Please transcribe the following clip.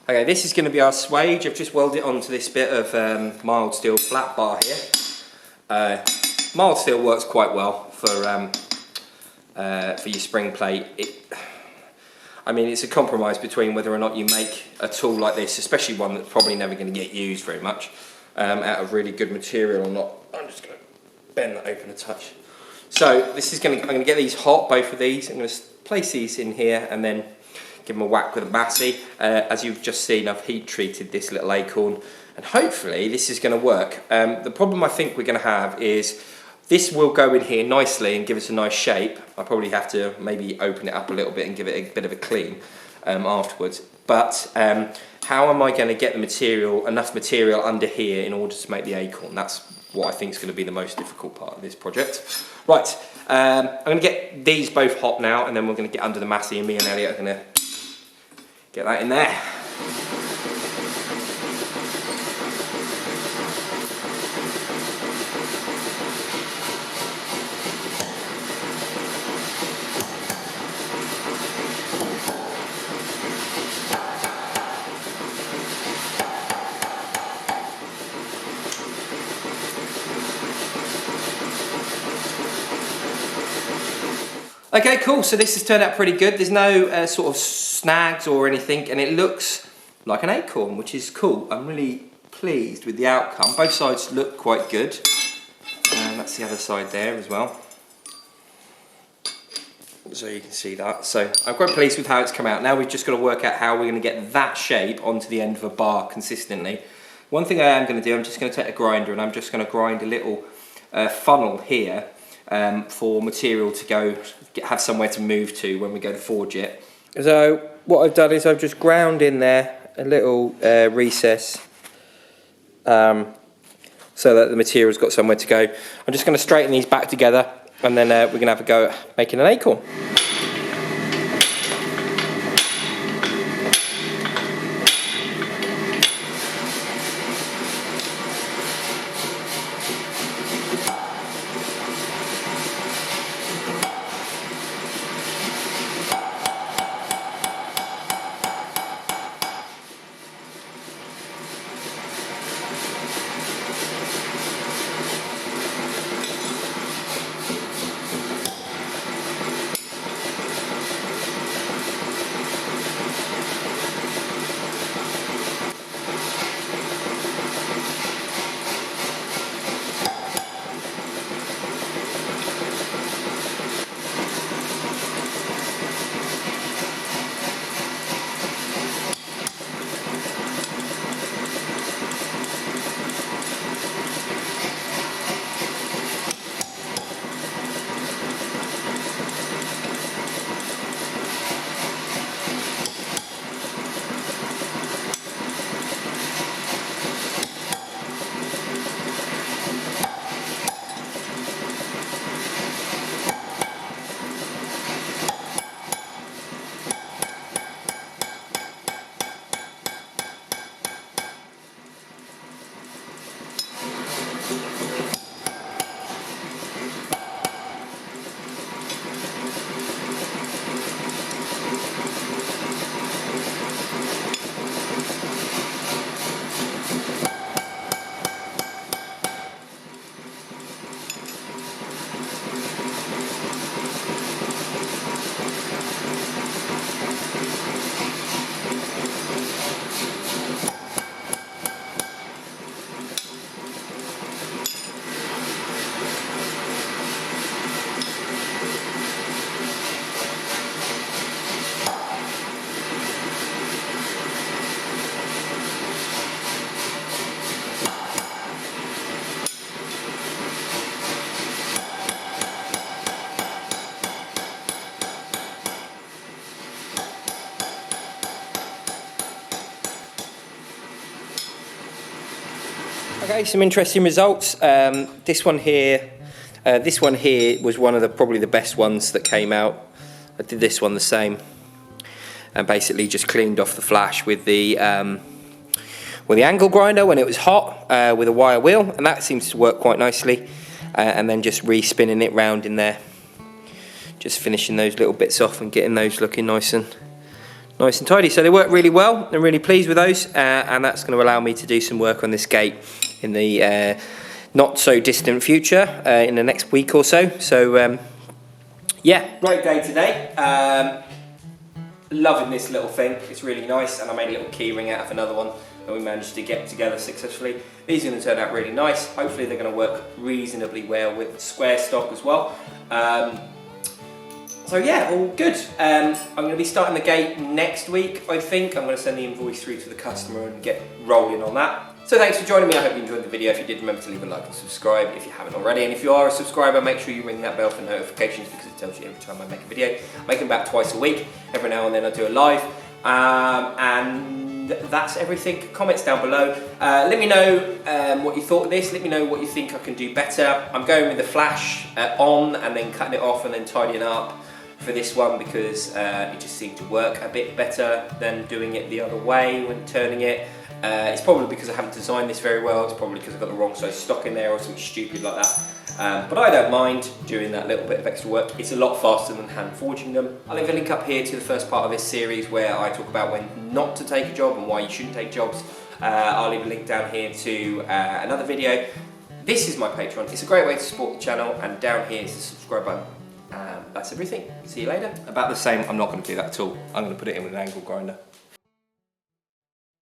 Okay, this is going to be our swage. I've just welded it onto this bit of mild steel flat bar here. Mild steel works quite well for your spring plate. I mean, it's a compromise between whether or not you make a tool like this, especially one that's probably never going to get used very much, out of really good material or not. I'm just going to bend that open a touch. So this is I'm going to get these hot, both of these. I'm going to place these in here and then give them a whack with a massey. As you've just seen, I've heat treated this little acorn, and hopefully this is going to work. The problem I think we're going to have is this will go in here nicely and give us a nice shape. I'll probably have to maybe open it up a little bit and give it a bit of a clean afterwards. But how am I going to get the enough material under here in order to make the acorn? That's what I think is going to be the most difficult part of this project. Right, I'm going to get these both hot now, and then we're going to get under the massey, and me and Elliot are going to get that in there. Okay, cool, so this has turned out pretty good. There's no sort of snags or anything, and it looks like an acorn, which is cool. I'm really pleased with the outcome. Both sides look quite good, and that's the other side there as well. So you can see that. So I'm quite pleased with how it's come out. Now we've just got to work out how we're going to get that shape onto the end of a bar consistently. One thing I am going to do, I'm just going to take a grinder and I'm just going to grind a little funnel here for material to go have somewhere to move to when we go to forge it. So what I've done is I've just ground in there a little recess so that the material's got somewhere to go. I'm just going to straighten these back together, and then we're going to have a go at making an acorn. Okay, some interesting results. This one here was one of probably the best ones that came out. I did this one the same, and basically just cleaned off the flash with the angle grinder when it was hot, with a wire wheel, and that seems to work quite nicely. And then just re-spinning it round in there, just finishing those little bits off and getting those looking nice and tidy. So they work really well. I'm really pleased with those, and that's going to allow me to do some work on this gate in the not so distant future, in the next week or so. So yeah, great day today. Loving this little thing. It's really nice, and I made a little key ring out of another one that we managed to get together successfully. These are going to turn out really nice. Hopefully they're going to work reasonably well with square stock as well. So yeah, all good. I'm going to be starting the gate next week, I think. I'm going to send the invoice through to the customer and get rolling on that. So thanks for joining me. I hope you enjoyed the video. If you did, remember to leave a like and subscribe if you haven't already. And if you are a subscriber, make sure you ring that bell for notifications, because it tells you every time I make a video. I make them about twice a week. Every now and then I do a live. And that's everything. Comments down below. Let me know what you thought of this. Let me know what you think I can do better. I'm going with the flash on and then cutting it off and then tidying up for this one, because it just seemed to work a bit better than doing it the other way when turning it. It's probably because I haven't designed this very well. It's probably because I've got the wrong size stock in there or something stupid like that. But I don't mind doing that little bit of extra work. It's a lot faster than hand forging them. I'll leave a link up here to the first part of this series where I talk about when not to take a job and why you shouldn't take jobs. I'll leave a link down here to another video. This is my Patreon. It's a great way to support the channel, and down here is the subscribe button. That's everything. See you later. About the same, I'm not going to do that at all. I'm going to put it in with an angle grinder.